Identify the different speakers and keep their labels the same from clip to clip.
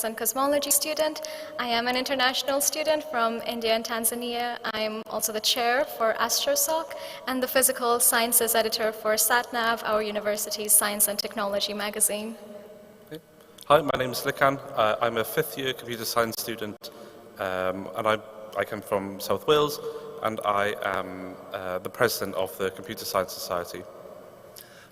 Speaker 1: and cosmology student. I am an international student from India and Tanzania. I'm also the chair for AstroSoc and the physical sciences editor for SatNav, our university's science and technology magazine.
Speaker 2: Okay. Hi, my name is Likan. I'm a fifth-year computer science student, and I come from South Wales, and I am the president of the Computer Science Society.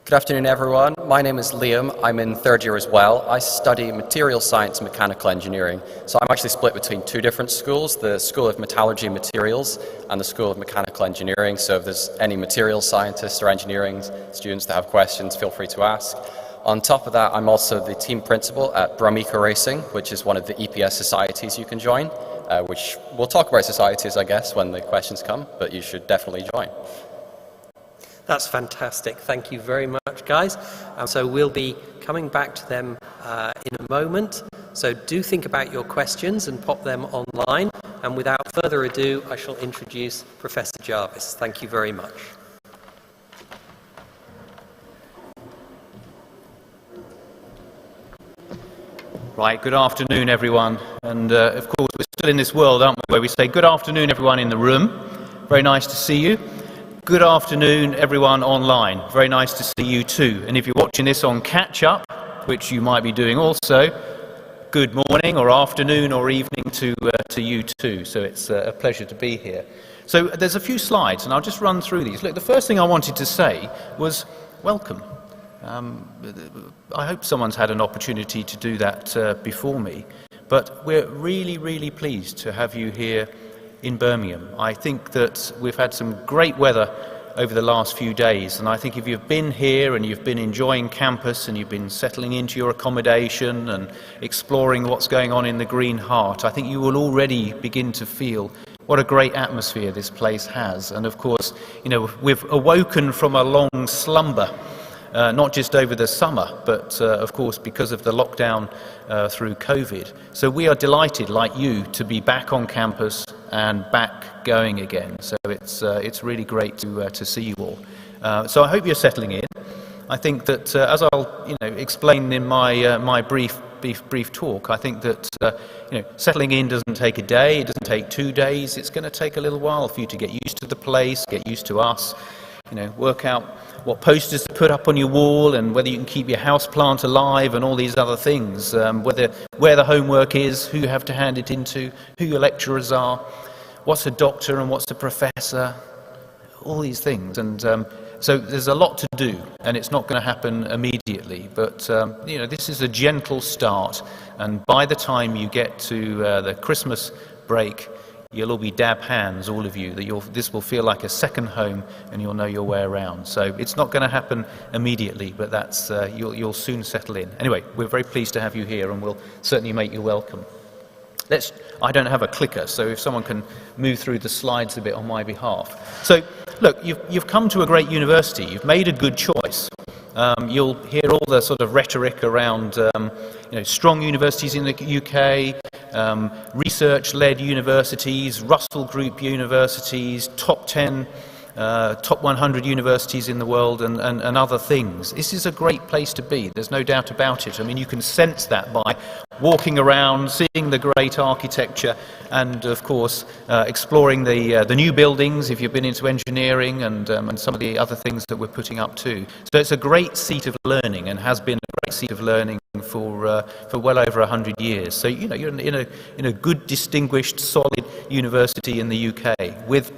Speaker 3: Good afternoon, everyone. My name is Liam. I'm in third year as well. I study material science and mechanical engineering. So I'm actually split between two different schools, the School of Metallurgy and Materials and the School of Mechanical Engineering. So if there's any material scientists or engineering students that have questions, feel free to ask. On top of that, I'm also the team principal at Eco Racing, which is one of the EPS societies you can join, which we'll talk about societies, I guess, when the questions come, but you should definitely join.
Speaker 4: That's fantastic. Thank you very much, guys. So we'll be coming back to them in a moment. So do think about your questions and pop them online. And without further ado, I shall introduce Professor Jarvis. Thank you very much.
Speaker 5: Right, good afternoon, everyone. And of course, we're still in this world, aren't we, where we say good afternoon, everyone in the room. Very nice to see you. Good afternoon, everyone online. Very nice to see you too. And if you're watching this on catch-up, which you might be doing also, good morning or afternoon or evening to you too. So it's a pleasure to be here. So there's a few slides, and I'll just run through these. Look, the first thing I wanted to say was welcome. I hope someone's had an opportunity to do that before me. But we're really, really pleased to have you here in Birmingham. I think that we've had some great weather over the last few days, and I think if you've been here and you've been enjoying campus and you've been settling into your accommodation and exploring what's going on in the Green Heart, I think you will already begin to feel what a great atmosphere this place has. And of course, you know, we've awoken from a long slumber, not just over the summer, but of course because of the lockdown through COVID. So we are delighted, like you, to be back on campus and back going again. So it's really great to see you all. So I hope you're settling in. I think that as I'll explain in my brief talk, I think that settling in doesn't take a day, it doesn't take 2 days. It's going to take a little while for you to get used to the place, get used to us. Work out what posters to put up on your wall and whether you can keep your house plant alive and all these other things, where the homework is, who you have to hand it into, who your lecturers are, what's a doctor and what's a professor, all these things. And so there's a lot to do, and it's not going to happen immediately, but this is a gentle start, and by the time you get to the Christmas break, you'll all be dab hands, all of you. This will feel like a second home, and you'll know your way around. So it's not going to happen immediately, but that's you'll soon settle in. Anyway, we're very pleased to have you here, and we'll certainly make you welcome. I don't have a clicker, so if someone can move through the slides a bit on my behalf. So, look, you've come to a great university. You've made a good choice. You'll hear all the sort of rhetoric around strong universities in the UK, research-led universities, Russell Group universities, top 10, top 100 universities in the world, and other things. This is a great place to be, there's no doubt about it. I mean, you can sense that by walking around, seeing the great architecture, and of course exploring the new buildings if you've been into engineering, and some of the other things that we're putting up too. So it's a great seat of learning, and has been a great seat of learning for well over 100 years. So you're in a good, distinguished, solid university in the UK with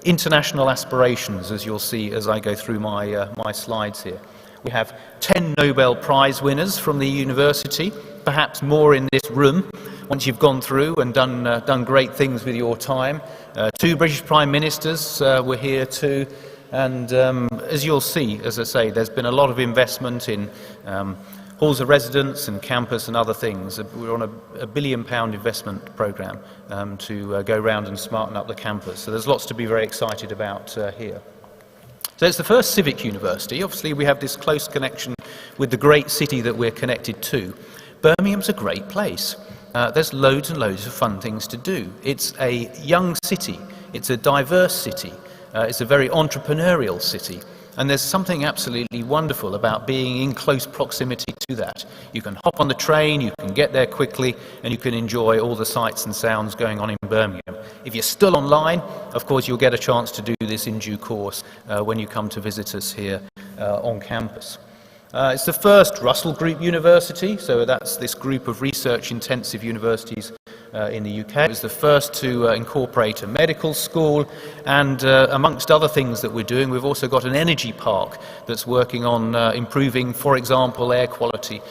Speaker 5: international aspirations, as you'll see as I go through my slides here. We have 10 Nobel Prize winners from the university, perhaps more in this room once you've gone through and done great things with your time. 2 British Prime Ministers were here too, and as you'll see, as I say, there's been a lot of investment in halls of residence and campus and other things. We're on a £1 billion investment programme to go around and smarten up the campus. So there's lots to be very excited about here. So it's the first civic university. Obviously we have this close connection with the great city that we're connected to. Birmingham's a great place. There's loads and loads of fun things to do. It's a young city. It's a diverse city. It's a very entrepreneurial city. And there's something absolutely wonderful about being in close proximity to that. You can hop on the train, you can get there quickly, and you can enjoy all the sights and sounds going on in Birmingham. If you're still online, of course, you'll get a chance to do this in due course when you come to visit us here on campus. It's the first Russell Group university, so that's this group of research-intensive universities in the UK. It was the first to incorporate a medical school, and amongst other things that we're doing, we've also got an energy park that's working on improving, for example, air quality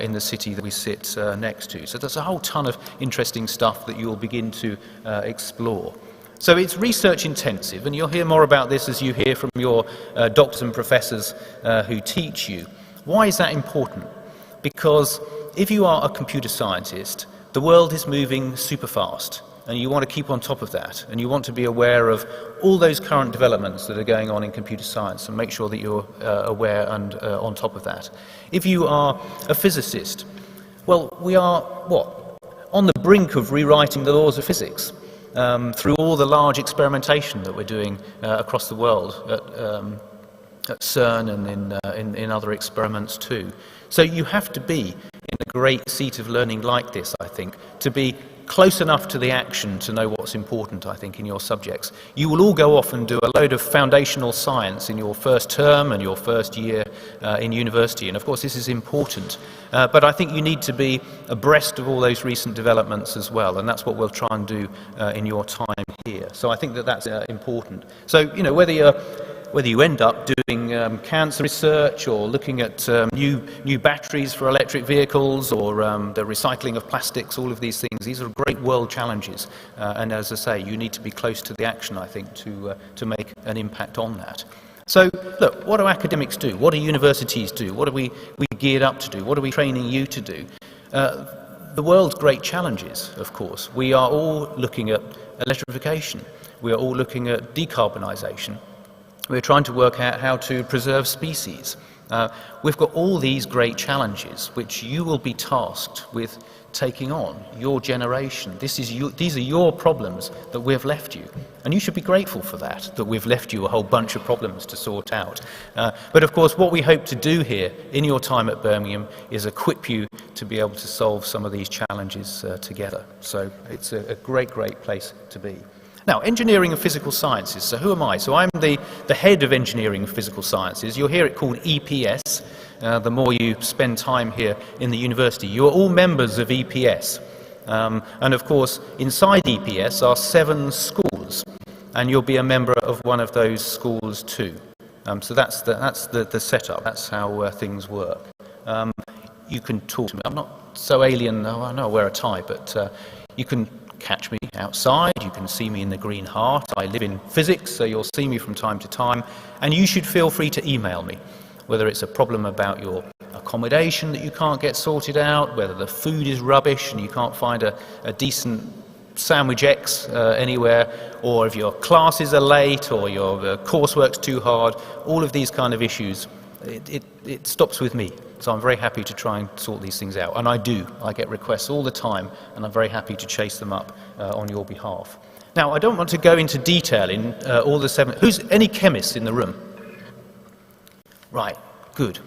Speaker 5: in the city that we sit next to. So there's a whole ton of interesting stuff that you'll begin to explore. So it's research intensive, and you'll hear more about this as you hear from your doctors and professors who teach you. Why is that important? Because if you are a computer scientist, the world is moving super fast, and you want to keep on top of that, and you want to be aware of all those current developments that are going on in computer science and make sure that you're aware and on top of that. If you are a physicist, well, we are, on the brink of rewriting the laws of physics through all the large experimentation that we're doing across the world at CERN and in other experiments too. So you have to be in a great seat of learning like this, I think, to be close enough to the action to know what's important, I think, in your subjects. You will all go off and do a load of foundational science in your first term and your first year in university, and of course this is important. But I think you need to be abreast of all those recent developments as well, and that's what we'll try and do in your time here. So I think that that's important. So, you know, whether you end up doing cancer research or looking at new batteries for electric vehicles or the recycling of plastics, all of these things, these are great world challenges. And as I say, you need to be close to the action, I think, to make an impact on that. So, look, what do academics do? What do universities do? What are we geared up to do? What are we training you to do? The world's great challenges, of course. We are all looking at electrification. We are all looking at decarbonisation. We're trying to work out how to preserve species. We've got all these great challenges which you will be tasked with taking on, your generation. These are your problems that we've left you. And you should be grateful for that we've left you a whole bunch of problems to sort out. But of course, what we hope to do here in your time at Birmingham is equip you to be able to solve some of these challenges together. So it's a great, great place to be. Now, engineering and physical sciences. So who am I? So I'm the head of engineering and physical sciences. You'll hear it called EPS. The more you spend time here in the university, you're all members of EPS. And of course, inside EPS are 7 schools, and you'll be a member of one of those schools too. So that's the setup. That's how things work. You can talk to me. I'm not so alien. I know I wear a tie, but you can catch me outside, you can see me in the Green Heart. I live in physics, so you'll see me from time to time, and you should feel free to email me, whether it's a problem about your accommodation that you can't get sorted out, whether the food is rubbish and you can't find a decent sandwich X anywhere, or if your classes are late or your coursework's too hard. All of these kind of issues, it stops with me. So I'm very happy to try and sort these things out. And I do. I get requests all the time, and I'm very happy to chase them up on your behalf. Now, I don't want to go into detail in all the 7... Any chemists in the room? Right, good.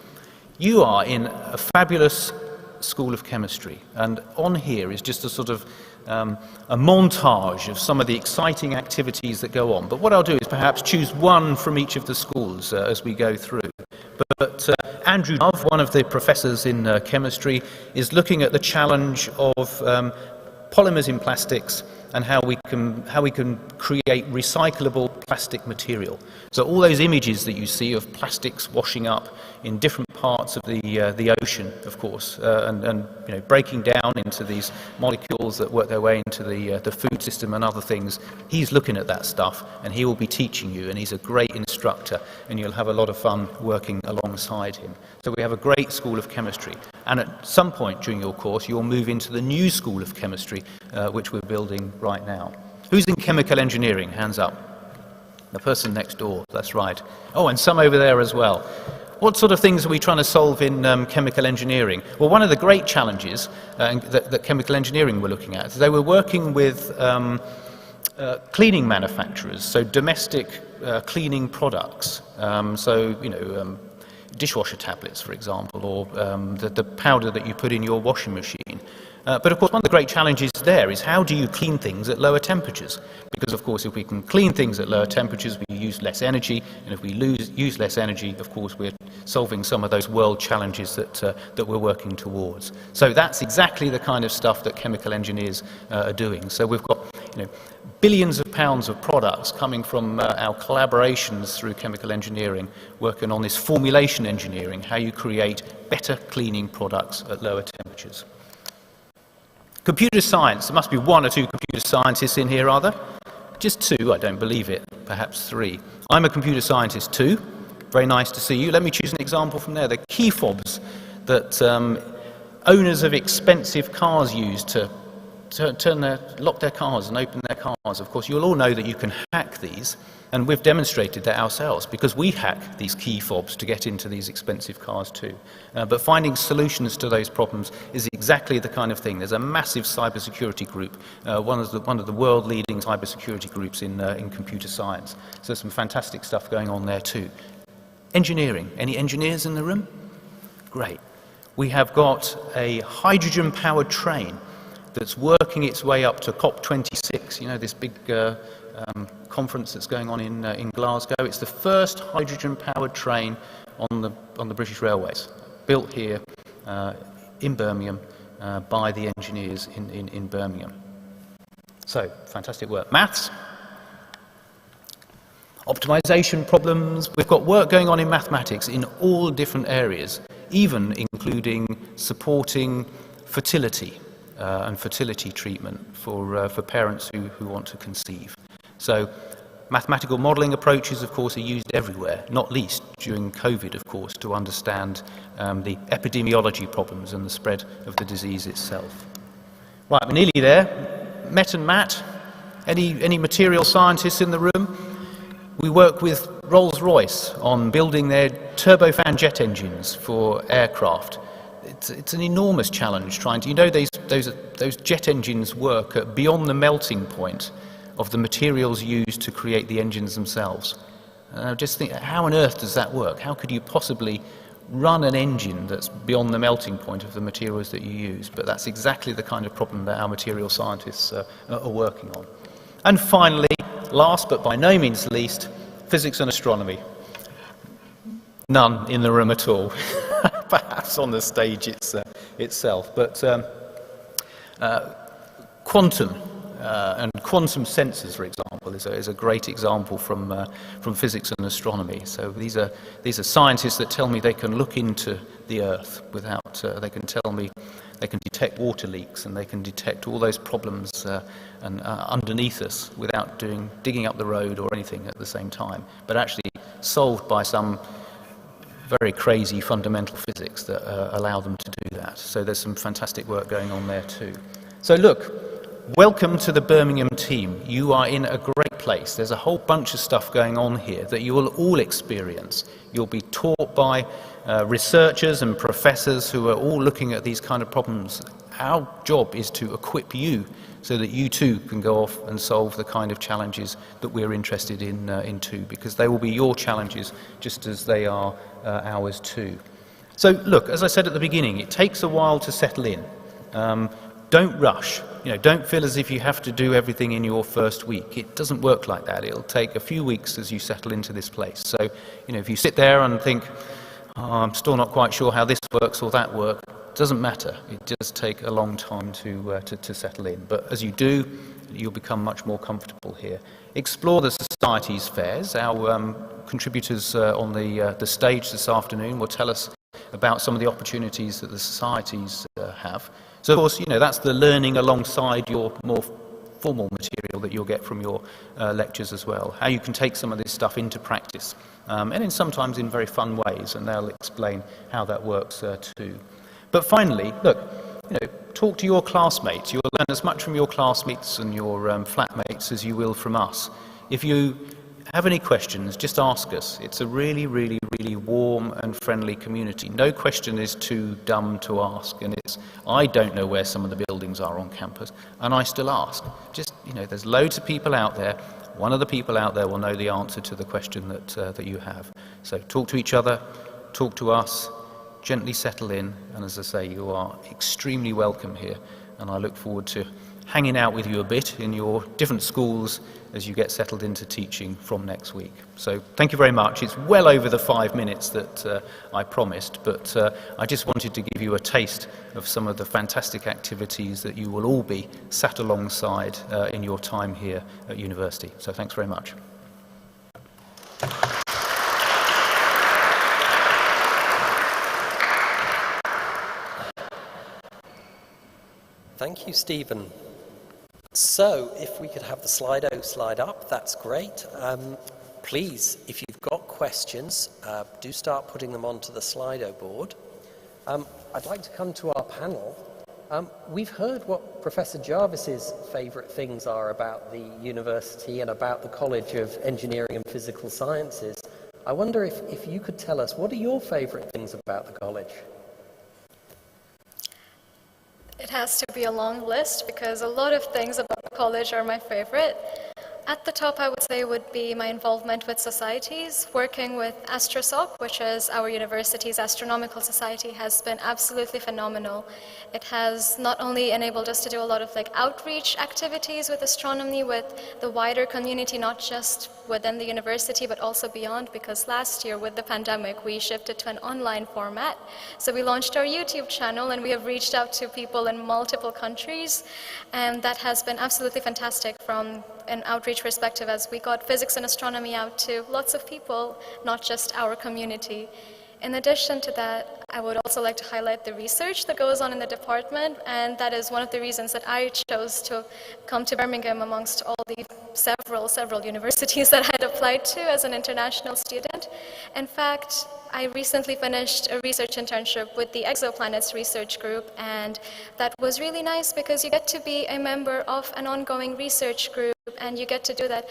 Speaker 5: You are in a fabulous School of Chemistry, and on here is just a sort of a montage of some of the exciting activities that go on. But what I'll do is perhaps choose one from each of the schools as we go through. But Andrew Dove, one of the professors in chemistry, is looking at the challenge of polymers in plastics and how we can create recyclable plastic material. So all those images that you see of plastics washing up in different parts of the ocean, of course, and you know, breaking down into these molecules that work their way into the food system and other things. He's looking at that stuff, and he will be teaching you, and he's a great instructor, and you'll have a lot of fun working alongside him. So we have a great School of Chemistry, and at some point during your course you'll move into the new School of Chemistry, which we're building right now. Who's in chemical engineering? Hands up. The person next door, that's right. Oh, and some over there as well. What sort of things are we trying to solve in chemical engineering? Well, one of the great challenges that chemical engineering were looking at, they were working with cleaning manufacturers, so domestic cleaning products, dishwasher tablets, for example, or the powder that you put in your washing machine. But of course, one of the great challenges there is how do you clean things at lower temperatures? Because of course, if we can clean things at lower temperatures, we use less energy, and if we use less energy, of course, we're solving some of those world challenges that we're working towards. So that's exactly the kind of stuff that chemical engineers are doing. So we've got billions of pounds of products coming from our collaborations through chemical engineering, working on this formulation engineering, how you create better cleaning products at lower temperatures. Computer science, there must be one or two computer scientists in here, are there? Just two, I don't believe it, perhaps three. I'm a computer scientist too, very nice to see you. Let me choose an example from there. The key fobs that owners of expensive cars use to lock their cars and open their cars. Of course, you'll all know that you can hack these, and we've demonstrated that ourselves because we hack these key fobs to get into these expensive cars too. But finding solutions to those problems is exactly the kind of thing. There's a massive cybersecurity group, one of the world-leading cybersecurity groups in computer science. So there's some fantastic stuff going on there too. Engineering. Any engineers in the room? Great. We have got a hydrogen-powered train that's working its way up to COP26, this big conference that's going on in Glasgow. It's the first hydrogen-powered train on the British Railways, built here in Birmingham by the engineers in Birmingham. So, fantastic work. Maths, optimization problems. We've got work going on in mathematics in all different areas, even including supporting fertility and fertility treatment for parents who want to conceive. So mathematical modelling approaches, of course, are used everywhere, not least during COVID, of course, to understand the epidemiology problems and the spread of the disease itself. Right, we're nearly there. Met and Matt, any material scientists in the room? We work with Rolls-Royce on building their turbofan jet engines for aircraft. It's an enormous challenge trying to, those jet engines work at beyond the melting point of the materials used to create the engines themselves. Just think, how on earth does that work? How could you possibly run an engine that's beyond the melting point of the materials that you use? But that's exactly the kind of problem that our material scientists are working on. And finally, last but by no means least, physics and astronomy. None in the room at all. Perhaps on the stage itself, but quantum and quantum sensors, for example, is a great example from physics and astronomy. So these are scientists that tell me they can look into the Earth without. They can tell me they can detect water leaks and they can detect all those problems underneath us without digging up the road or anything at the same time, but actually solved by some very crazy fundamental physics that allow them to do that. So there's some fantastic work going on there too. So look, welcome to the Birmingham team. You are in a great place. There's a whole bunch of stuff going on here that you will all experience. You'll be taught by researchers and professors who are all looking at these kind of problems. Our job is to equip you so that you too can go off and solve the kind of challenges that we're interested in too, because they will be your challenges just as they are ours too. So look, as I said at the beginning, it takes a while to settle in. Don't rush. Don't feel as if you have to do everything in your first week. It doesn't work like that. It'll take a few weeks as you settle into this place. So, if you sit there and think, I'm still not quite sure how this works or that works, it doesn't matter. It does take a long time to settle in. But as you do, you'll become much more comfortable here. Explore the society's fairs. Our contributors on the stage this afternoon will tell us about some of the opportunities that the societies have. So, of course, that's the learning alongside your more formal material that you'll get from your lectures as well. How you can take some of this stuff into practice, and sometimes in very fun ways, and they'll explain how that works too. But finally, look, talk to your classmates. You'll learn as much from your classmates and your flatmates as you will from us. If you have any questions, just ask us. It's a really, really, really warm and friendly community. No question is too dumb to ask, and I don't know where some of the buildings are on campus, and I still ask. Just, there's loads of people out there. One of the people out there will know the answer to the question that you have. So talk to each other, talk to us, gently settle in, and as I say, you are extremely welcome here, and I look forward to hanging out with you a bit in your different schools as you get settled into teaching from next week. So thank you very much. It's well over the 5 minutes that I promised, but I just wanted to give you a taste of some of the fantastic activities that you will all be sat alongside in your time here at university. So thanks very much.
Speaker 4: Thank you, Stephen. So, if we could have the Slido slide up, that's great. Please, if you've got questions, do start putting them onto the Slido board. I'd like to come to our panel. We've heard what Professor Jarvis's favourite things are about the university and about the College of Engineering and Physical Sciences. I wonder if you could tell us, what are your favourite things about the college?
Speaker 1: It has to be a long list because a lot of things about the college are my favorite. At the top, I would say, would be my involvement with societies. Working with AstroSoc, which is our university's astronomical society, has been absolutely phenomenal. It has not only enabled us to do a lot of outreach activities with astronomy with the wider community, not just within the university, but also beyond, because last year with the pandemic, we shifted to an online format. So we launched our YouTube channel and we have reached out to people in multiple countries, and that has been absolutely fantastic from an outreach perspective, as we got physics and astronomy out to lots of people, not just our community. In addition to that, I would also like to highlight the research that goes on in the department, and that is one of the reasons that I chose to come to Birmingham amongst all the several universities that I had applied to as an international student. In fact, I recently finished a research internship with the Exoplanets Research Group, and that was really nice because you get to be a member of an ongoing research group, and you get to do that.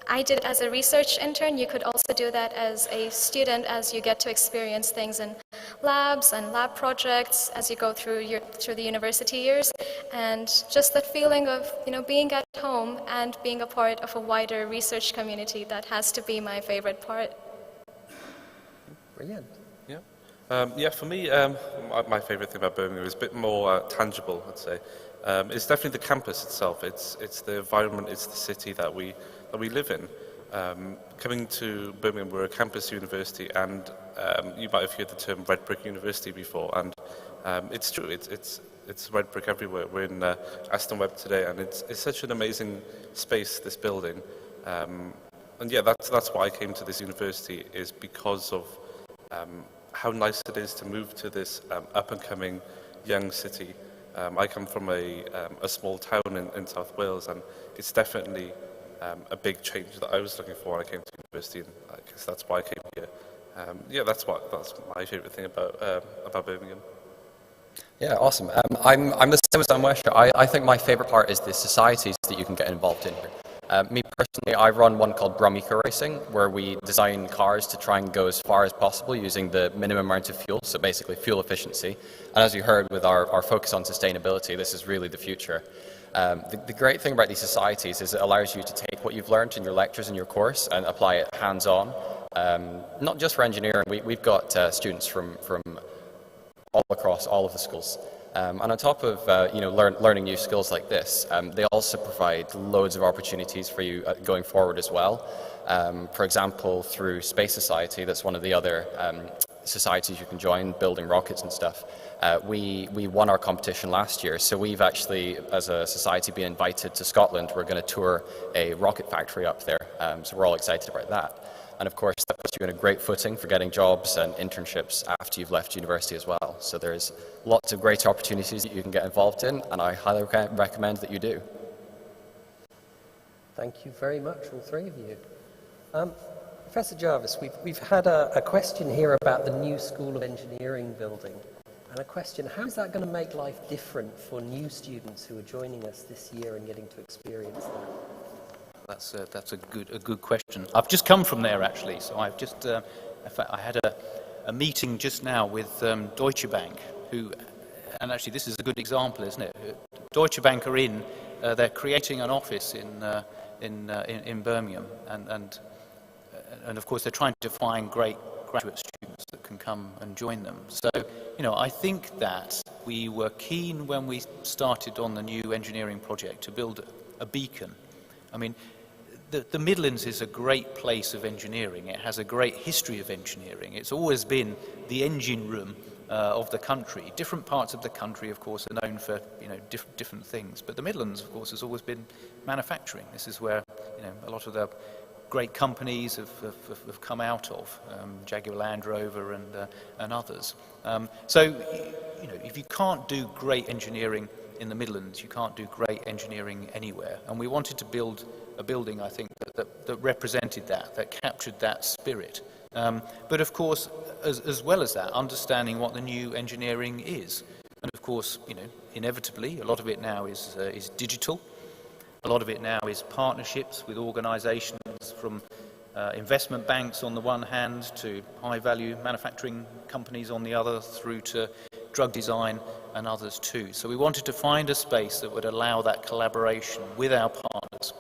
Speaker 1: I did it as a research intern. You could also do that as a student, as you get to experience things in labs and lab projects as you go through the university years, and just that feeling of being at home and being a part of a wider research community. That has to be my favorite part.
Speaker 4: Brilliant.
Speaker 2: Yeah, for me, my favourite thing about Birmingham is a bit more tangible, I'd say. It's definitely the campus itself. It's the environment, it's the city that we live in. Coming to Birmingham, we're a campus university, and you might have heard the term red brick university before, and it's true. It's red brick everywhere. We're in Aston Webb today, and it's such an amazing space, this building. And yeah, that's why I came to this university, is because of how nice it is to move to this up-and-coming young city. I come from a small town in South Wales, and it's definitely a big change that I was looking for when I came to university, and I guess that's why I came here. Yeah, that's my favourite thing about Birmingham.
Speaker 3: Yeah, awesome. I'm the same as Amwesha. I think my favourite part is the societies that you can get involved in here. Me personally, I run one called Brummika Racing, where we design cars to try and go as far as possible using the minimum amount of fuel, so basically fuel efficiency. And as you heard with our focus on sustainability, this is really the future. The great thing about these societies is it allows you to take what you've learned in your lectures in your course and apply it hands-on, not just for engineering. We've got students from all across all of the schools. And on top of learning new skills like this, they also provide loads of opportunities for you going forward as well. For example, through Space Society, that's one of the other societies you can join, building rockets and stuff. We won our competition last year, so we've actually, as a society, been invited to Scotland. We're going to tour a rocket factory up there, so we're all excited about that. And of course, that puts you in a great footing for getting jobs and internships after you've left university as well. So there's lots of great opportunities that you can get involved in, and I highly recommend that you do.
Speaker 4: Thank you very much, all three of you. Professor Jarvis, we've had a question here about the new School of Engineering building. And a question, how is that going to make life different for new students who are joining us this year and getting to experience that?
Speaker 5: That's a good question. I've just come from there actually, so I've just in fact, I had a meeting just now with Deutsche Bank, who, and actually this is a good example, isn't it? Deutsche Bank are they're creating an office in Birmingham, and of course they're trying to find great graduate students that can come and join them. So, I think that we were keen when we started on the new engineering project to build a beacon. I mean, the Midlands is a great place of engineering. It has a great history of engineering. It's always been the engine room of the country. Different parts of the country, of course, are known for different things. But the Midlands, of course, has always been manufacturing. This is where a lot of the great companies have come out of, Jaguar Land Rover and others. So, if you can't do great engineering in the Midlands, you can't do great engineering anywhere. And we wanted to build a building, I think, that represented that captured that spirit. But of course, as well as that, understanding what the new engineering is. And of course, inevitably, a lot of it now is digital. A lot of it now is partnerships with organisations from investment banks on the one hand to high-value manufacturing companies on the other, through to drug design and others too. So we wanted to find a space that would allow that collaboration with our partners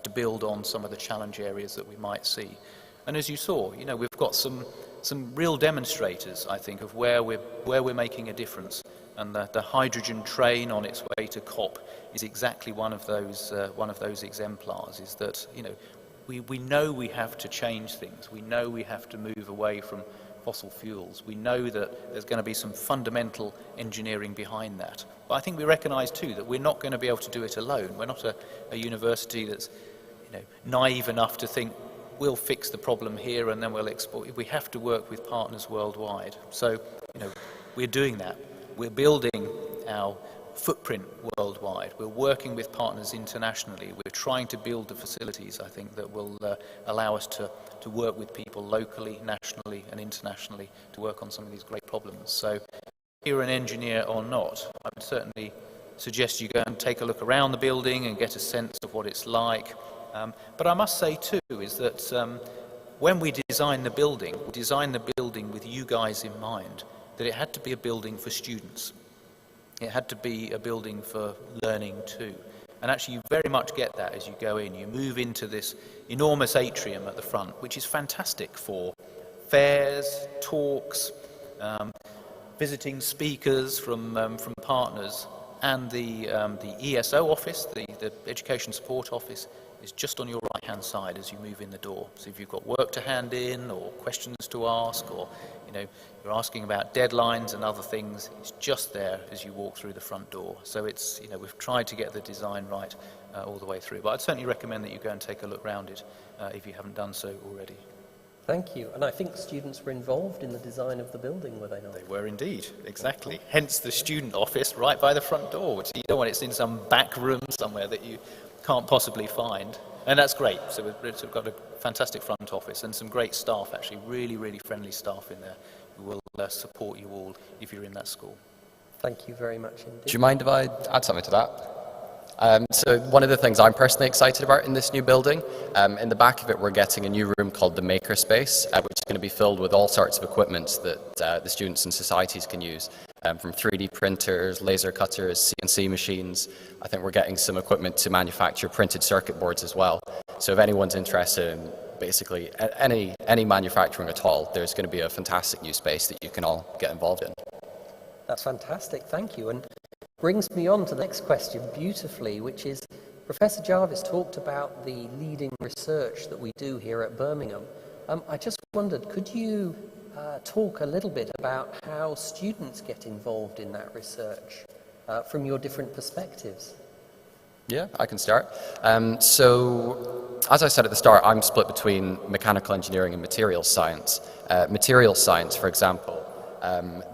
Speaker 5: to build on some of the challenge areas that we might see. And as you saw, we've got some real demonstrators, I think, of where we're making a difference. And the hydrogen train on its way to COP is exactly one of those exemplars. Is that we know we have to change things. We know we have to move away from fossil fuels. We know that there's going to be some fundamental engineering behind that. But I think we recognise too that we're not going to be able to do it alone. We're not a university that's naive enough to think we'll fix the problem here and then we'll export. We have to work with partners worldwide. So we're doing that. We're building our footprint worldwide. We're working with partners internationally. We're trying to build the facilities, I think, that will allow us to work with people locally, nationally and internationally to work on some of these great problems. So if you're an engineer or not, I would certainly suggest you go and take a look around the building and get a sense of what it's like. But I must say too is that when we designed the building, with you guys in mind, that it had to be a building for students. It had to be a building for learning too. And actually you very much get that as you go in. You move into this enormous atrium at the front, which is fantastic for fairs, talks, visiting speakers from partners. And the ESO office, the Education Support Office, is just on your right-hand side as you move in the door. So if you've got work to hand in or questions to ask, or you're asking about deadlines and other things, it's just there as you walk through the front door. So it's we've tried to get the design right all the way through. But I'd certainly recommend that you go and take a look around it if you haven't done so already.
Speaker 4: Thank you. And I think students were involved in the design of the building, were they not?
Speaker 5: They were indeed, exactly. Hence the student office right by the front door, which you don't want it's in some back room somewhere that you can't possibly find. And that's great. So we've got a fantastic front office and some great staff, actually, really, really friendly staff in there who will support you all if you're in that school.
Speaker 4: Thank you very much indeed.
Speaker 3: Do you mind if I add something to that? So one of the things I'm personally excited about in this new building, in the back of it we're getting a new room called the Makerspace, which is going to be filled with all sorts of equipment that the students and societies can use, from 3D printers, laser cutters, CNC machines. I think we're getting some equipment to manufacture printed circuit boards as well. So if anyone's interested in basically any manufacturing at all, there's going to be a fantastic new space that you can all get involved in.
Speaker 4: That's fantastic, thank you. And brings me on to the next question beautifully, which is, Professor Jarvis talked about the leading research that we do here at Birmingham. I just wondered, could you talk a little bit about how students get involved in that research from your different perspectives?
Speaker 3: Yeah, I can start. So, as I said at the start, I'm split between mechanical engineering and materials science. Materials science, for example,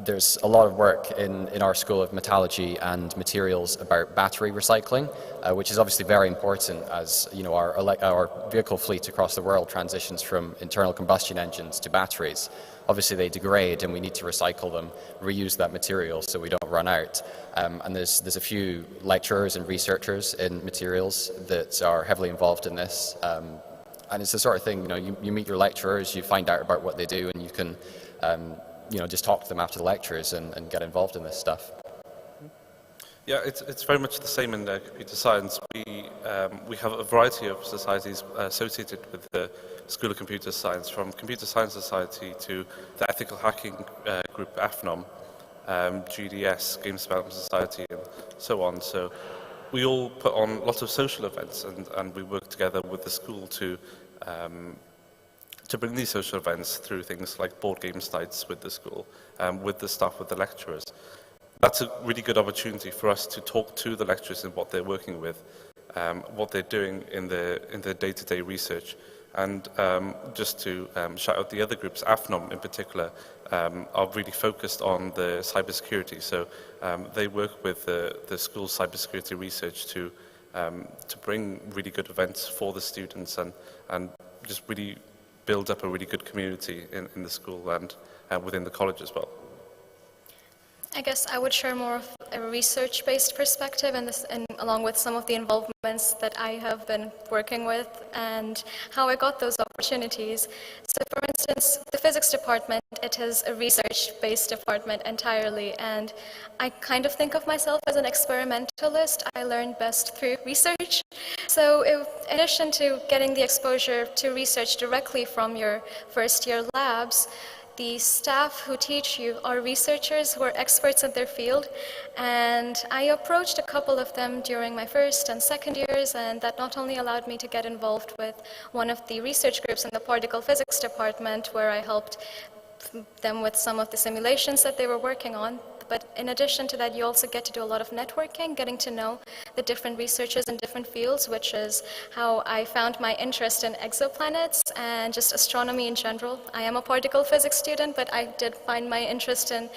Speaker 3: There's a lot of work in our School of Metallurgy and Materials about battery recycling, which is obviously very important as our vehicle fleet across the world transitions from internal combustion engines to batteries. Obviously they degrade and we need to recycle them, reuse that material so we don't run out. And there's a few lecturers and researchers in materials that are heavily involved in this. And it's the sort of thing, you meet your lecturers, you find out about what they do, and you can just talk to them after the lectures and get involved in this stuff.
Speaker 2: Yeah, it's very much the same in computer science. We have a variety of societies associated with the School of Computer Science, from Computer Science Society to the Ethical Hacking group AFNOM, GDS, Games Development Society, and so on. So we all put on lots of social events, and we work together with the school to bring these social events through things like board games nights with the school, with the staff, with the lecturers. That's a really good opportunity for us to talk to the lecturers and what they're working with, what they're doing in their day-to-day research. And just to shout out the other groups, AFNOM in particular, are really focused on the cybersecurity. So they work with the school's cybersecurity research to bring really good events for the students and just really build up a really good community in the school and within the college as well.
Speaker 1: I guess I would share more of a research-based perspective and along with some of the involvements that I have been working with and how I got those opportunities. So for instance, the physics department, it is a research-based department entirely, and I kind of think of myself as an experimentalist. I learn best through research. So in addition to getting the exposure to research directly from your first-year labs, the staff who teach you are researchers who are experts in their field, and I approached a couple of them during my first and second years, and that not only allowed me to get involved with one of the research groups in the particle physics department where I helped them with some of the simulations that they were working on, but in addition to that, you also get to do a lot of networking, getting to know the different researchers in different fields, which is how I found my interest in exoplanets and just astronomy in general. I am a particle physics student, but I did find my interest in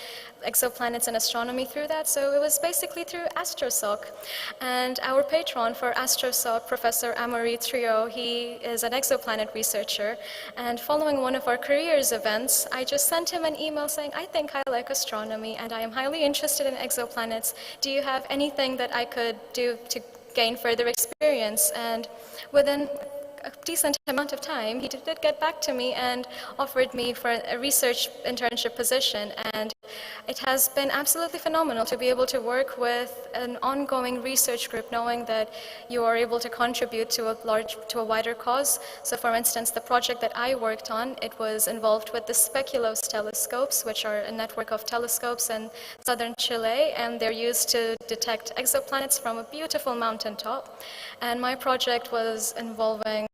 Speaker 1: exoplanets and astronomy through that, so it was basically through AstroSoc. And our patron for AstroSoc, Professor Amaury Trio, he is an exoplanet researcher, and following one of our careers events, I just sent him an email saying, I think I like astronomy and I am highly interested in exoplanets. Do you have anything that I could do to gain further experience? And within a decent amount of time, he did get back to me and offered me for a research internship position, and it has been absolutely phenomenal to be able to work with an ongoing research group, knowing that you are able to contribute to a wider cause. So for instance, the project that I worked on, it was involved with the Speculoos telescopes, which are a network of telescopes in southern Chile, and they're used to detect exoplanets from a beautiful mountaintop. And my project was involving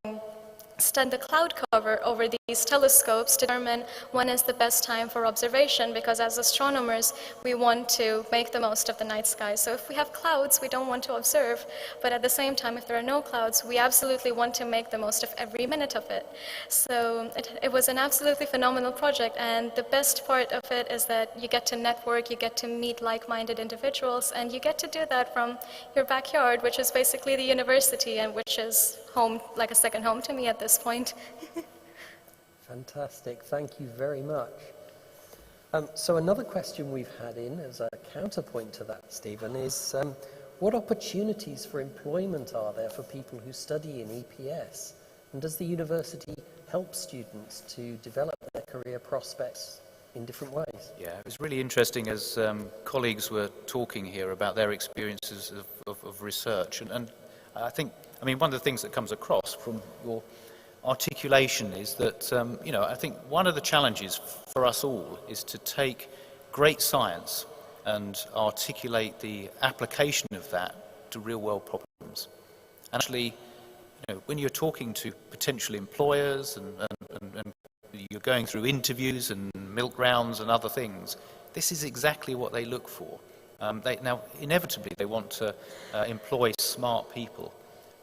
Speaker 1: study the cloud cover over these telescopes to determine when is the best time for observation, because as astronomers we want to make the most of the night sky. So if we have clouds, we don't want to observe, but at the same time, if there are no clouds, we absolutely want to make the most of every minute of it. So it was an absolutely phenomenal project, and the best part of it is that you get to network, you get to meet like-minded individuals, and you get to do that from your backyard, which is basically the university, and which is home, like a second home to me at this point.
Speaker 4: Fantastic, thank you very much. So another question we've had in as a counterpoint to that, Stephen, is what opportunities for employment are there for people who study in EPS? And does the university help students to develop their career prospects in different ways?
Speaker 5: Yeah, it was really interesting as colleagues were talking here about their experiences of research. And I think, one of the things that comes across from your articulation is that, I think one of the challenges for us all is to take great science and articulate the application of that to real-world problems. And actually, when you're talking to potential employers and you're going through interviews and milk rounds and other things, this is exactly what they look for. Now, inevitably, they want to employ smart people,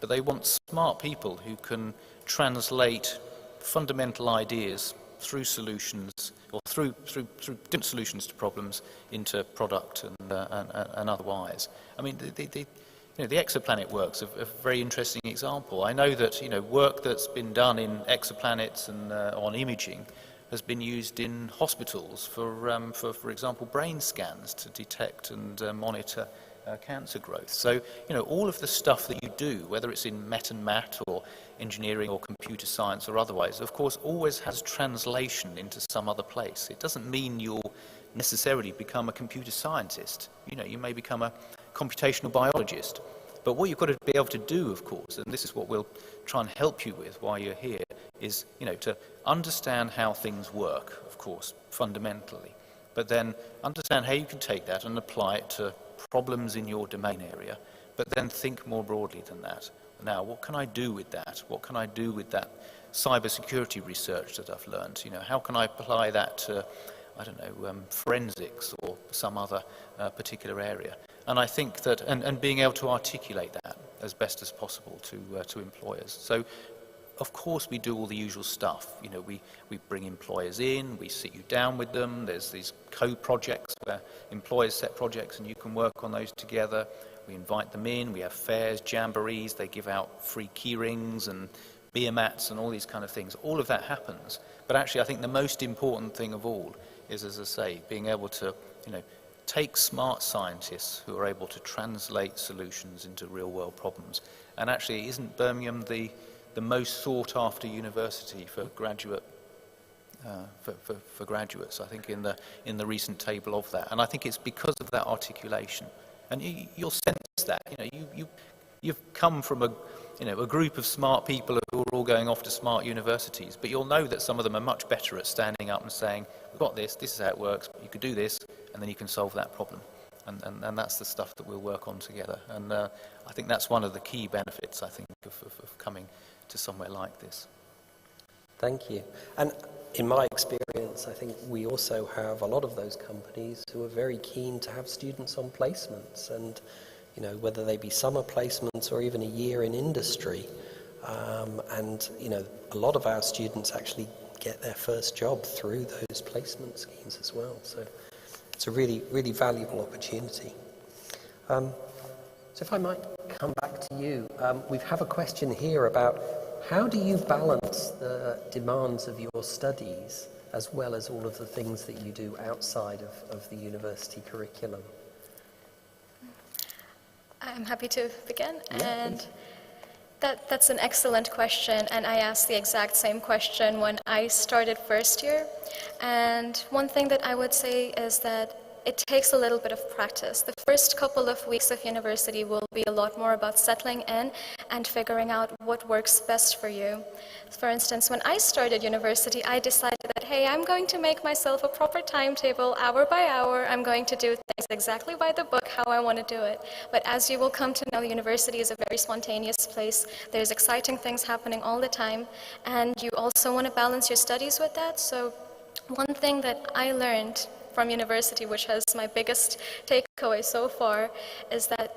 Speaker 5: but they want smart people who can translate fundamental ideas through solutions, or through different solutions to problems into product and otherwise. I mean, the exoplanet work's a very interesting example. I know that work that's been done in exoplanets and on imaging has been used in hospitals for example, brain scans to detect and monitor cancer growth. So, all of the stuff that you do, whether it's in met and mat or engineering or computer science or otherwise, of course, always has translation into some other place. It doesn't mean you'll necessarily become a computer scientist. You may become a computational biologist. But what you've got to be able to do, of course, and this is what we'll try and help you with while you're here, is, to understand how things work, of course, fundamentally, but then understand how you can take that and apply it to problems in your domain area, but then think more broadly than that. Now, what can I do with that? What can I do with that cybersecurity research that I've learned? How can I apply that to, I don't know, forensics or some other particular area? And I think that, and being able to articulate that as best as possible to employers. So, of course, we do all the usual stuff. We bring employers in, we sit you down with them. There's these co-projects where employers set projects and you can work on those together. We invite them in, we have fairs, jamborees, they give out free key rings and beer mats and all these kind of things. All of that happens. But actually, I think the most important thing of all is, as I say, being able to, take smart scientists who are able to translate solutions into real-world problems. And actually, isn't Birmingham the most sought-after university for graduates? I think in the recent table of that, and I think it's because of that articulation. And you'll sense that. You've come from a group of smart people who are all going off to smart universities, but you'll know that some of them are much better at standing up and saying, "We've got this. This is how it works. You could do this, and then you can solve that problem." And that's the stuff that we'll work on together. And I think that's one of the key benefits, I think, of coming to somewhere like this.
Speaker 4: Thank you. And in my experience, I think we also have a lot of those companies who are very keen to have students on placements, and whether they be summer placements or even a year in industry. And a lot of our students actually get their first job through those placement schemes as well. So it's a really, really valuable opportunity. So if I might come back to you, we have a question here about how do you balance the demands of your studies as well as all of the things that you do outside of the university curriculum?
Speaker 1: I'm happy to begin.
Speaker 4: Yeah,
Speaker 1: and that's an excellent question, and I asked the exact same question when I started first year. And one thing that I would say is that it takes a little bit of practice. The first couple of weeks of university will be a lot more about settling in and figuring out what works best for you. For instance, when I started university, I decided that, hey, I'm going to make myself a proper timetable, hour by hour. I'm going to do things exactly by the book, how I want to do it. But as you will come to know, university is a very spontaneous place. There's exciting things happening all the time, and you also want to balance your studies with that. So one thing that I learned from university, which has my biggest takeaway so far, is that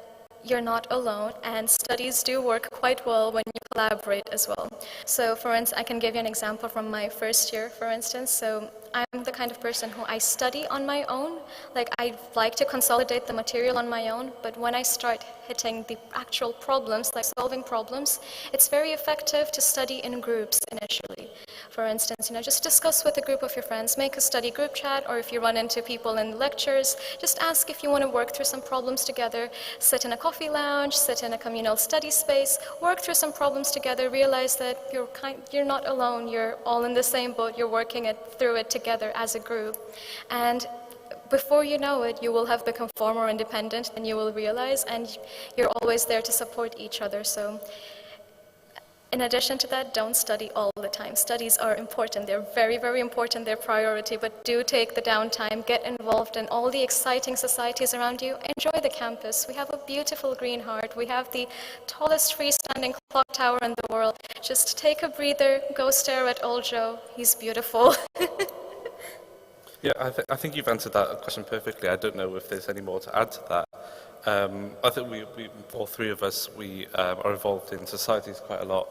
Speaker 1: you're not alone, and studies do work quite well when you collaborate as well. So for instance, I can give you an example from my first year, for instance. So I'm the kind of person who I study on my own. Like, I like to consolidate the material on my own, but when I start hitting the actual problems, like solving problems, it's very effective to study in groups initially. For instance, just discuss with a group of your friends, make a study group chat, or if you run into people in lectures, just ask if you want to work through some problems together. Sit in a coffee lounge, sit in a communal study space, work through some problems together, realize that you're not alone, you're all in the same boat, you're working through it together as a group. And before you know it, you will have become far more independent than you will realize, and you're always there to support each other. So in addition to that, don't study all the time. Studies are important. They're very, very important. They're priority. But do take the downtime. Get involved in all the exciting societies around you. Enjoy the campus. We have a beautiful Green Heart. We have the tallest freestanding clock tower in the world. Just take a breather. Go stare at old Joe. He's beautiful.
Speaker 2: Yeah, I think you've answered that question perfectly. I don't know if there's any more to add to that. I think we all three of us, we are involved in societies quite a lot,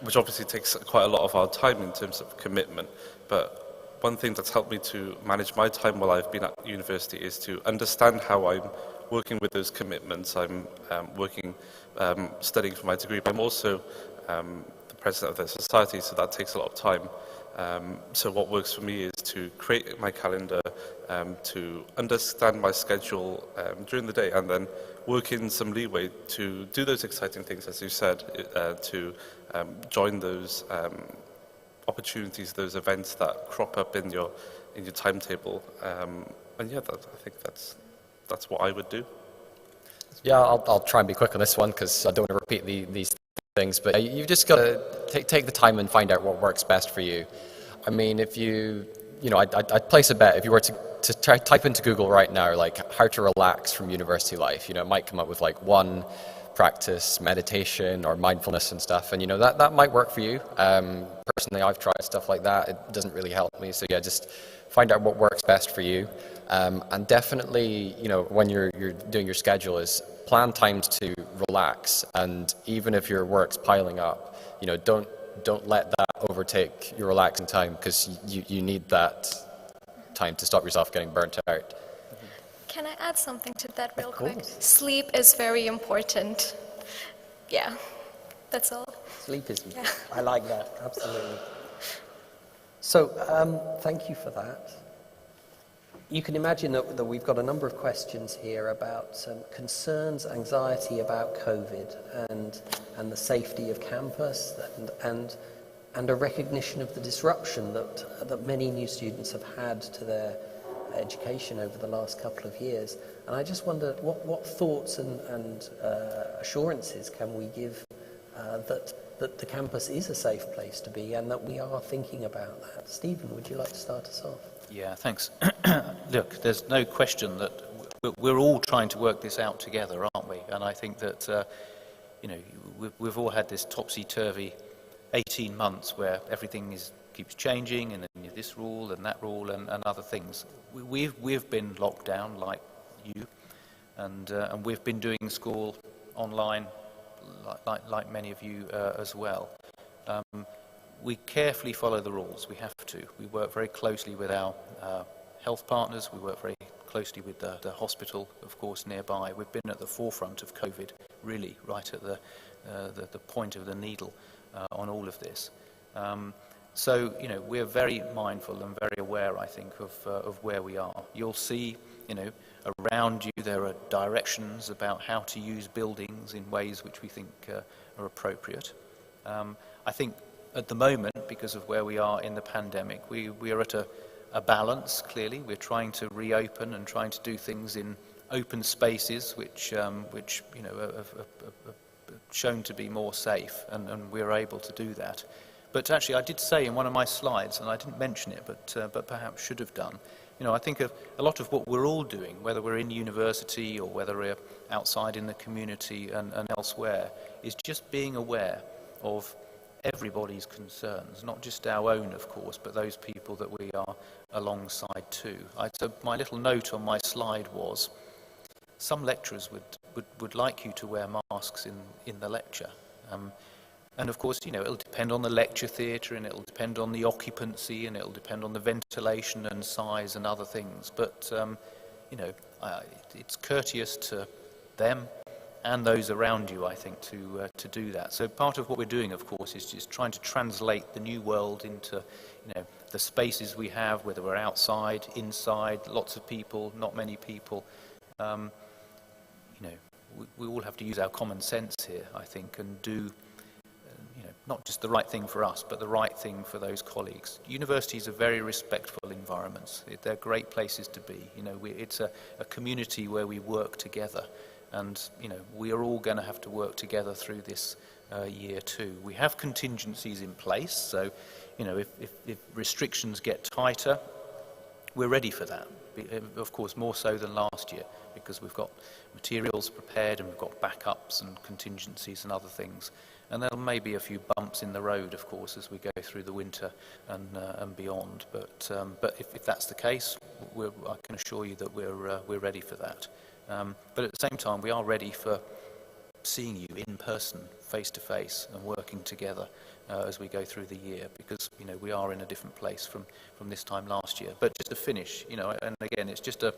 Speaker 2: which obviously takes quite a lot of our time in terms of commitment. But one thing that's helped me to manage my time while I've been at university is to understand how I'm working with those commitments. I'm studying for my degree, but I'm also the president of the society, so that takes a lot of time. So what works for me is to create my calendar, to understand my schedule during the day, and then work in some leeway to do those exciting things, as you said, to join those opportunities, those events that crop up in your timetable. And yeah, I think that's what I would do.
Speaker 3: Yeah, I'll try and be quick on this one because I don't want to repeat these things, but you've just got to take the time and find out what works best for you. I mean, if I'd place a bet if you were to type into Google right now, like how to relax from university life, it might come up with like one practice, meditation or mindfulness and stuff, and that might work for you. Personally, I've tried stuff like that. It doesn't really help me. So yeah, just find out what works best for you. And definitely, when you're doing your schedule, is plan times to relax. And even if your work's piling up, don't let that overtake your relaxing time, because you need that time to stop yourself getting burnt out.
Speaker 1: Can I add something to that real quick?
Speaker 3: course.
Speaker 1: Sleep is very important. Yeah, that's all.
Speaker 4: Sleep is,
Speaker 1: Yeah.
Speaker 4: I like that, absolutely. So, thank you for that. You can imagine that we've got a number of questions here about concerns, anxiety about COVID and the safety of campus and a recognition of the disruption that many new students have had to their education over the last couple of years. And I just wonder what thoughts and assurances can we give that the campus is a safe place to be and that we are thinking about that. Stephen, would you like to start us off?
Speaker 5: Yeah, thanks. Look, there's no question that we're all trying to work this out together, aren't we? And I think that, we've all had this topsy-turvy 18 months where everything keeps changing, and then this rule and that rule and other things. We've been locked down like you, and we've been doing school online like many of you as well. We carefully follow the rules. We have to. We work very closely with our health partners. We work very closely with the hospital, of course, nearby. We've been at the forefront of COVID, really, right at the point of the needle on all of this. So, we're very mindful and very aware, I think, of where we are. You'll see, around you there are directions about how to use buildings in ways which we think are appropriate. I think at the moment, because of where we are in the pandemic, we are at a balance, clearly. We're trying to reopen and trying to do things in open spaces which are shown to be more safe, and we're able to do that. But actually, I did say in one of my slides, and I didn't mention it, but perhaps should have done, I think a lot of what we're all doing, whether we're in university or whether we're outside in the community and elsewhere, is just being aware of everybody's concerns, not just our own, of course, but those people that we are alongside too. So my little note on my slide was, some lecturers would like you to wear masks in the lecture. And of course, it'll depend on the lecture theatre, and it'll depend on the occupancy, and it'll depend on the ventilation and size and other things. But, it's courteous to them and those around you, I think, to do that. So part of what we're doing, of course, is just trying to translate the new world into, the spaces we have, whether we're outside, inside, lots of people, not many people. We all have to use our common sense here, I think, and do, not just the right thing for us, but the right thing for those colleagues. Universities are very respectful environments. They're great places to be. It's a community where we work together. And, we are all going to have to work together through this year too. We have contingencies in place, so, if restrictions get tighter, we're ready for that. Of course, more so than last year, because we've got materials prepared and we've got backups and contingencies and other things. And there may be a few bumps in the road, of course, as we go through the winter and beyond. But if that's the case, I can assure you that we're ready for that. But at the same time, we are ready for seeing you in person, face to face, and working together as we go through the year, because we are in a different place from this time last year. But just to finish, and again, it's just a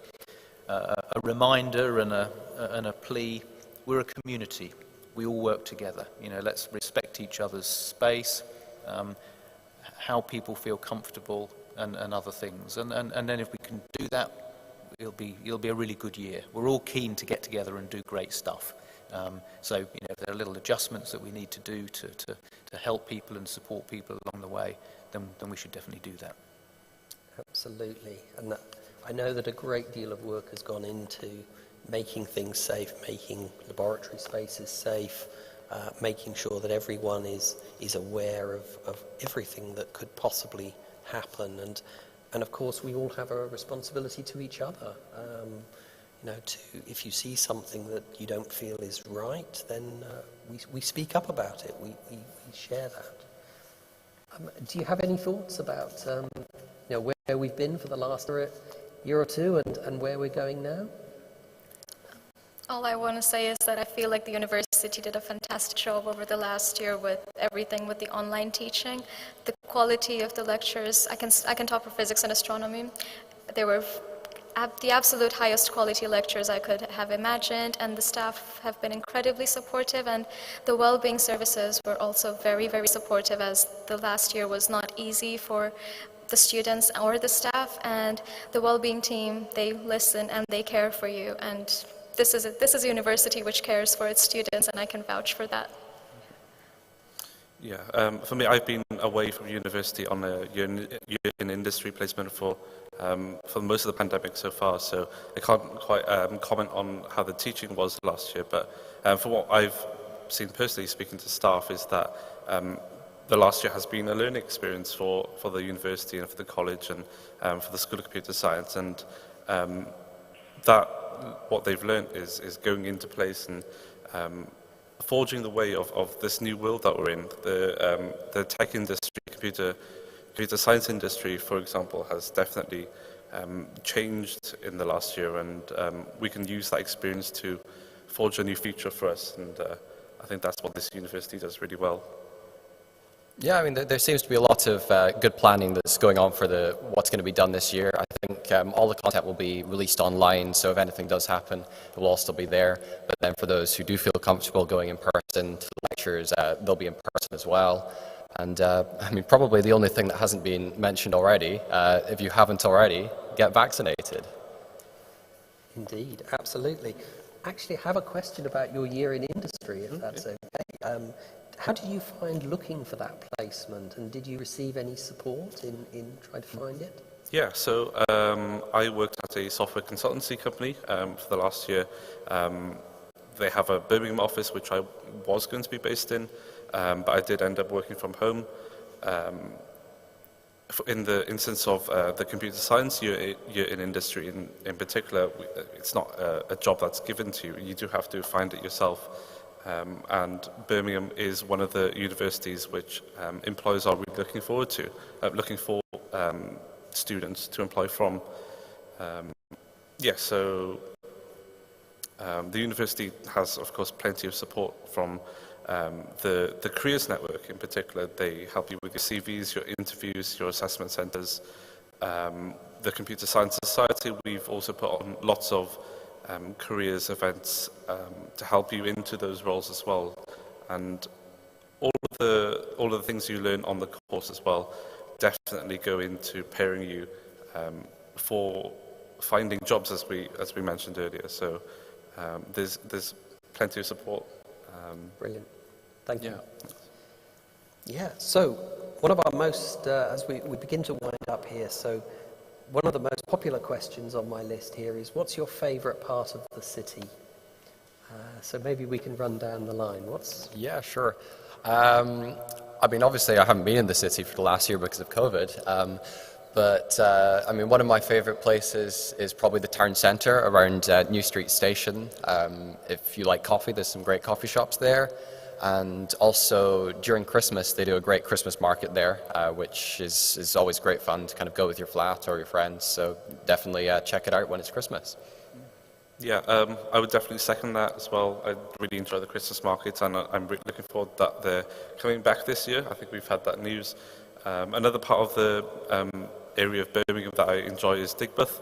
Speaker 5: reminder and a plea. We're a community. We all work together. Let's respect each other's space, how people feel comfortable, and other things. And then if we can do that, it'll be a really good year. We're all keen to get together and do great stuff. So if there are little adjustments that we need to do to help people and support people along the way, then we should definitely do that.
Speaker 4: Absolutely. And I know that a great deal of work has gone into making things safe, making laboratory spaces safe, making sure that everyone is aware of everything that could possibly happen. And of course, we all have a responsibility to each other. If you see something that you don't feel is right, then we speak up about it. We share that. Do you have any thoughts about where we've been for the last year or two and where we're going now?
Speaker 1: All I want to say is that I feel like the university did a fantastic job over the last year with everything, with the online teaching. The quality of the lectures, I can talk for physics and astronomy. They were the absolute highest quality lectures I could have imagined, and the staff have been incredibly supportive, and the well-being services were also very, very supportive, as the last year was not easy for the students or the staff, and the well-being team, they listen and they care for you, and this is a university which cares for its students, and I can vouch for that.
Speaker 2: Yeah, for me, I've been away from university on a year in industry placement for most of the pandemic so far, so I can't quite comment on how the teaching was last year, but from what I've seen personally speaking to staff is that the last year has been a learning experience for the university and for the college and for the School of Computer Science, and that what they've learned is going into place and forging the way of this new world that we're in. The tech industry, computer science industry, for example, has definitely changed in the last year, and we can use that experience to forge a new future for us, and I think that's what this university does really well.
Speaker 3: Yeah, I mean, there seems to be a lot of good planning that's going on for what's going to be done this year. I think all the content will be released online, so if anything does happen, it will all still be there. But then for those who do feel comfortable going in person to the lectures, they'll be in person as well. And I mean, probably the only thing that hasn't been mentioned already, if you haven't already, get vaccinated.
Speaker 4: Indeed, absolutely. Actually, I have a question about your year in industry, if that's okay. How did you find looking for that placement, and did you receive any support in trying to find it?
Speaker 2: Yeah, so I worked at a software consultancy company for the last year. They have a Birmingham office, which I was going to be based in, but I did end up working from home. In the instance of the computer science year in industry in particular, it's not a job that's given to you. You do have to find it yourself. And Birmingham is one of the universities which employers are really looking forward to, looking for students to employ from. So the university has, of course, plenty of support from the Careers Network in particular. They help you with your CVs, your interviews, your assessment centres. The Computer Science Society, we've also put on lots of careers events to help you into those roles as well, and all of the things you learn on the course as well definitely go into preparing you for finding jobs, as we mentioned earlier. So there's plenty of support.
Speaker 4: Brilliant, thank you. Yeah. So one of our most as we begin to wind up here, so one of the most popular questions on my list here is, what's your favourite part of the city? So maybe we can run down the line.
Speaker 3: Yeah, sure. I mean, obviously I haven't been in the city for the last year because of COVID, but I mean, one of my favourite places is probably the town centre around New Street Station. If you like coffee, there's some great coffee shops there. And also during Christmas, they do a great Christmas market there, which is always great fun to kind of go with your flat or your friends. So definitely check it out when it's Christmas.
Speaker 2: Yeah, I would definitely second that as well. I really enjoy the Christmas markets, and I'm really looking forward that they're coming back this year. I think we've had that news. Another part of the area of Birmingham that I enjoy is Digbeth.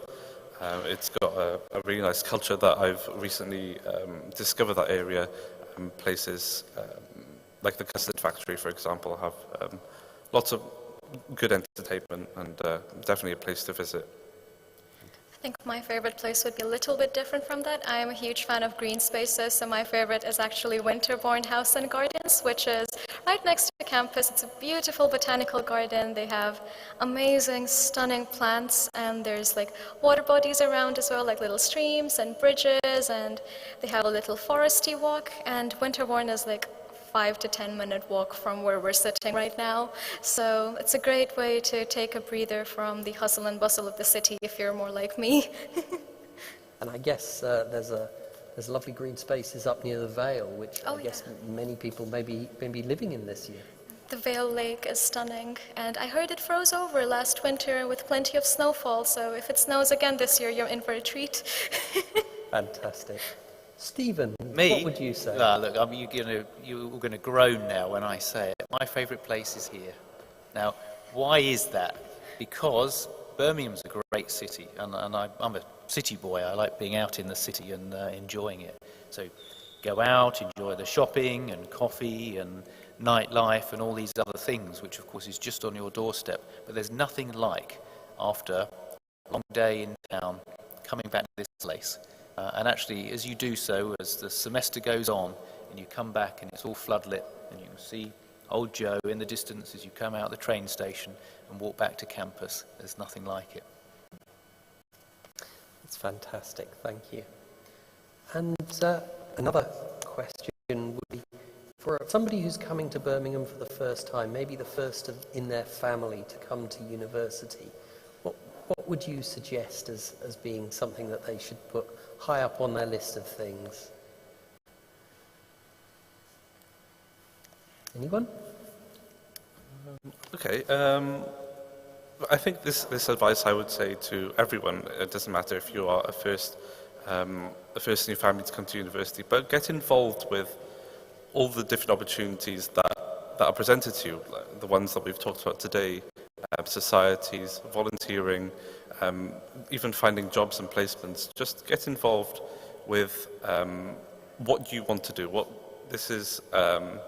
Speaker 2: It's got a really nice culture that I've recently discovered that area. Places like the Custard Factory, for example, have lots of good entertainment and definitely a place to visit.
Speaker 1: I think my favorite place would be a little bit different from that. I am a huge fan of green spaces, so my favorite is actually Winterbourne House and Gardens, which is right next to the campus. It's a beautiful botanical garden. They have amazing, stunning plants, and there's like water bodies around as well, like little streams and bridges, and they have a little foresty walk, and Winterbourne is like 5 to 10 minute walk from where we're sitting right now. So it's a great way to take a breather from the hustle and bustle of the city if you're more like me.
Speaker 4: And I guess there's lovely green spaces up near the Vale, which I guess many people may be living in this year.
Speaker 1: The Vale Lake is stunning, and I heard it froze over last winter with plenty of snowfall, so if it snows again this year, you're in for a treat.
Speaker 4: Fantastic. Stephen,
Speaker 5: Me?
Speaker 4: what would you say?
Speaker 5: Look, you're going to groan now when I say it. My favourite place is here. Now, why is that? Because Birmingham's a great city, and I'm a city boy. I like being out in the city and enjoying it. So go out, enjoy the shopping and coffee and nightlife and all these other things, which of course is just on your doorstep. But there's nothing like, after a long day in town, coming back to this place. And actually, as you do so, as the semester goes on, and you come back and it's all floodlit, and you can see old Joe in the distance as you come out the train station and walk back to campus, there's nothing like it.
Speaker 4: That's fantastic, thank you. And another question would be, for somebody who's coming to Birmingham for the first time, maybe the first in their family to come to university, what would you suggest as being something that they should put high up on their list of things? Anyone?
Speaker 2: Okay. I think this advice I would say to everyone. It doesn't matter if you are a first in your family to come to university, but get involved with all the different opportunities that are presented to you, like the ones that we've talked about today. Societies, volunteering, even finding jobs and placements. Just get involved with what you want to do. This is a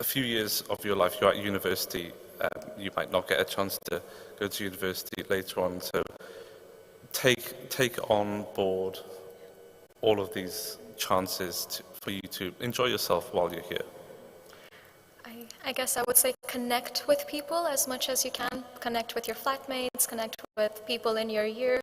Speaker 2: few years of your life. You're at university. You might not get a chance to go to university later on. So take on board all of these chances for you to enjoy yourself while you're here.
Speaker 1: I guess I would say connect with people as much as you can. Connect with your flatmates, connect with people in your year.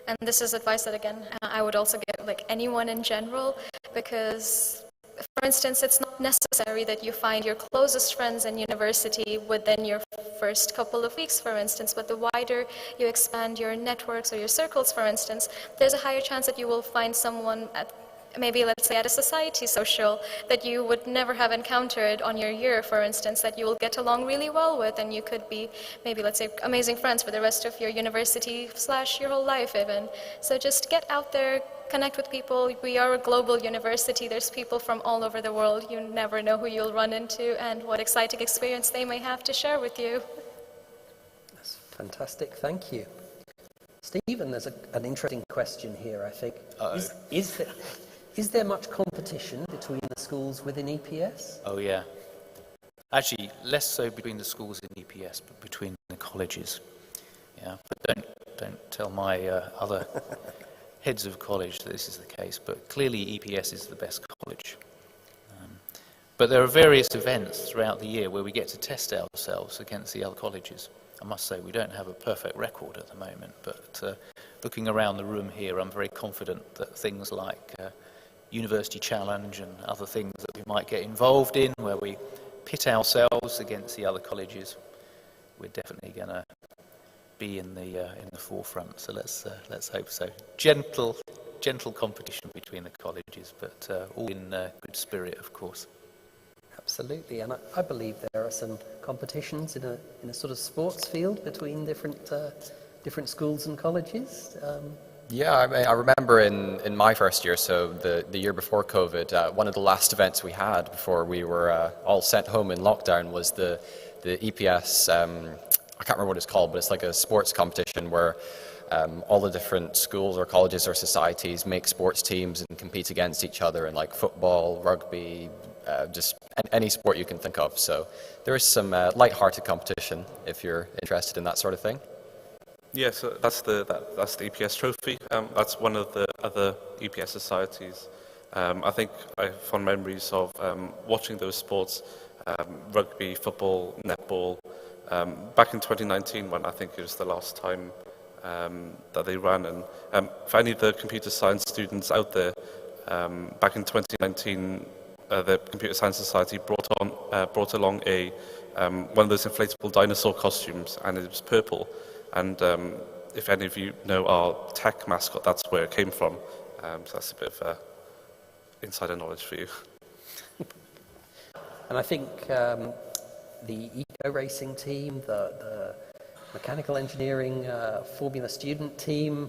Speaker 1: And this is advice that, again, I would also give like anyone in general, because, for instance, it's not necessary that you find your closest friends in university within your first couple of weeks, for instance, but the wider you expand your networks or your circles, for instance, there's a higher chance that you will find someone at maybe, let's say, at a society social that you would never have encountered on your year, for instance, that you will get along really well with, and you could be maybe, let's say, amazing friends for the rest of your university / your whole life even. So just get out there, connect with people. We are a global university. There's people from all over the world. You never know who you'll run into and what exciting experience they may have to share with you.
Speaker 4: That's fantastic, thank you. Stephen, there's an interesting question here, I think. Is there much competition between the schools within EPS?
Speaker 5: Oh yeah. Actually, less so between the schools in EPS, but between the colleges. Yeah, but don't tell my other heads of college that this is the case, but clearly EPS is the best college. But there are various events throughout the year where we get to test ourselves against the other colleges. I must say we don't have a perfect record at the moment, but looking around the room here, I'm very confident that things like University Challenge and other things that we might get involved in, where we pit ourselves against the other colleges, we're definitely going to be in the forefront. So let's hope so. Gentle competition between the colleges, but all in good spirit, of course.
Speaker 4: Absolutely, and I believe there are some competitions in a sort of sports field between different schools and colleges.
Speaker 3: Yeah, I remember in my first year, so the year before COVID, one of the last events we had before we were all sent home in lockdown was the EPS, I can't remember what it's called, but it's like a sports competition where all the different schools or colleges or societies make sports teams and compete against each other in like football, rugby, just any sport you can think of. So there is some light-hearted competition if you're interested in that sort of thing.
Speaker 2: Yeah, so that's the EPS trophy. That's one of the other EPS societies. I think I have fond memories of watching those sports, rugby, football, netball, back in 2019 when I think it was the last time that they ran. And for any of the computer science students out there, back in 2019, the Computer Science Society brought along one of those inflatable dinosaur costumes, and it was purple. And if any of you know our tech mascot, that's where it came from. So that's a bit of insider knowledge for you.
Speaker 4: And I think the eco racing team, the mechanical engineering Formula student team,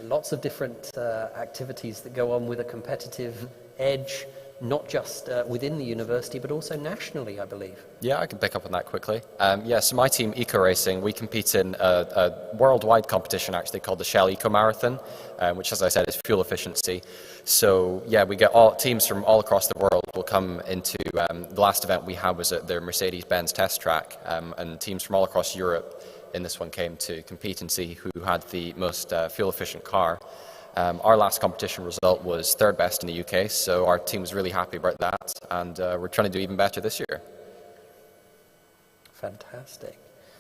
Speaker 4: lots of different activities that go on with a competitive edge, not just within the university, but also nationally, I believe.
Speaker 3: Yeah, I can pick up on that quickly. So my team, Eco Racing, we compete in a worldwide competition actually called the Shell Eco Marathon, which, as I said, is fuel efficiency. So yeah, we get teams from all across the world will come into, the last event we had was at the Mercedes-Benz test track, and teams from all across Europe in this one came to compete and see who had the most fuel efficient car. Our last competition result was third best in the UK, so our team was really happy about that, and we're trying to do even better this year.
Speaker 4: Fantastic.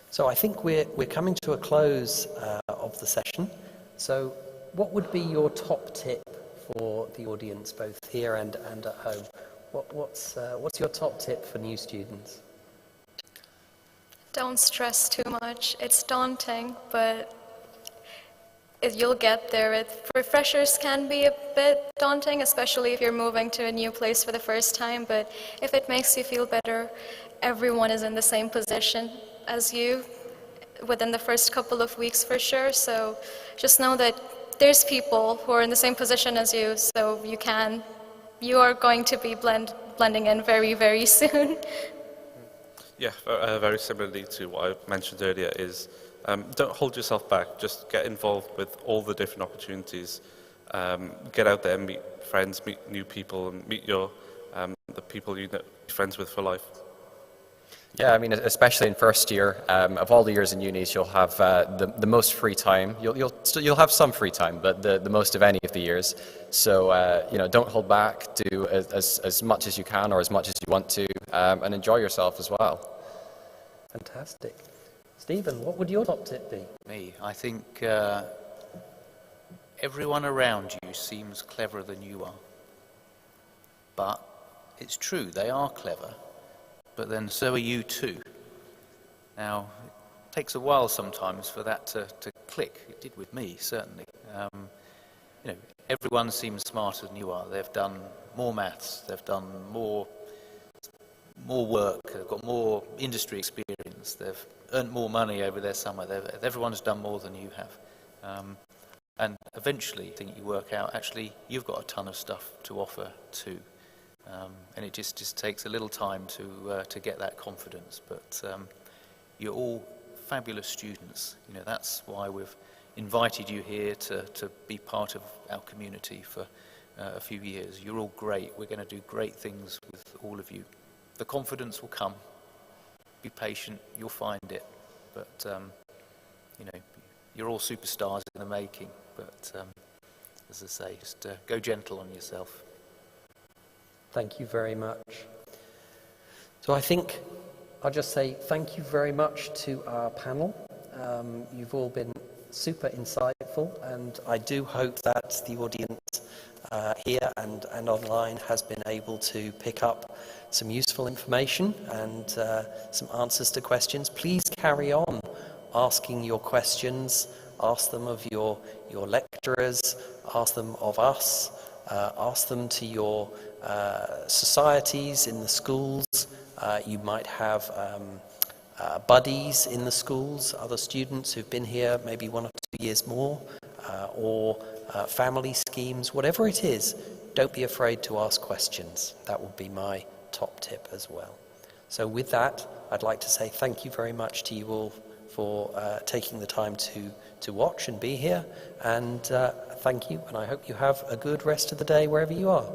Speaker 4: So I think we're coming to a close of the session. So what would be your top tip for the audience, both here and at home? What's your top tip for new students?
Speaker 1: Don't stress too much. It's daunting, but you'll get there. Freshers can be a bit daunting, especially if you're moving to a new place for the first time, but if it makes you feel better, everyone is in the same position as you within the first couple of weeks for sure, so just know that there's people who are in the same position as you, so you are going to be blending in very, very soon.
Speaker 2: Yeah, very similarly to what I mentioned earlier is don't hold yourself back, just get involved with all the different opportunities. Get out there, meet friends, meet new people, and meet the people you know, friends with for life.
Speaker 3: Yeah, I mean, especially in first year, of all the years in unis, you'll have the most free time. You'll have some free time, but the most of any of the years. So don't hold back. Do as much as you can or as much as you want to, and enjoy yourself as well.
Speaker 4: Fantastic. Stephen, what would your top tip be?
Speaker 5: Me, I think everyone around you seems cleverer than you are. But it's true, they are clever, but then so are you too. Now, it takes a while sometimes for that to click. It did with me, certainly. Everyone seems smarter than you are. They've done more maths, they've done more work, they've got more industry experience, they've earned more money over their summer. Everyone's done more than you have. And eventually, I think you work out, actually, you've got a ton of stuff to offer too. And it just takes a little time to get that confidence. But you're all fabulous students. That's why we've invited you here to be part of our community for a few years. You're all great. We're going to do great things with all of you. The confidence will come. Be patient, you'll find it. But, you're all superstars in the making. But, as I say, just go gentle on yourself.
Speaker 4: Thank you very much. So I think I'll just say thank you very much to our panel. You've all been super insightful, and I do hope that the audience here and online has been able to pick up some useful information and some answers to questions. Please carry on asking your questions. Ask them of your lecturers, ask them of us, ask them to your societies in the schools. You might have buddies in the schools, other students who've been here maybe 1 or 2 years more, or family schemes, whatever it is, don't be afraid to ask questions. That would be my top tip as well. So with that, I'd like to say thank you very much to you all for taking the time to watch and be here. And thank you, and I hope you have a good rest of the day wherever you are.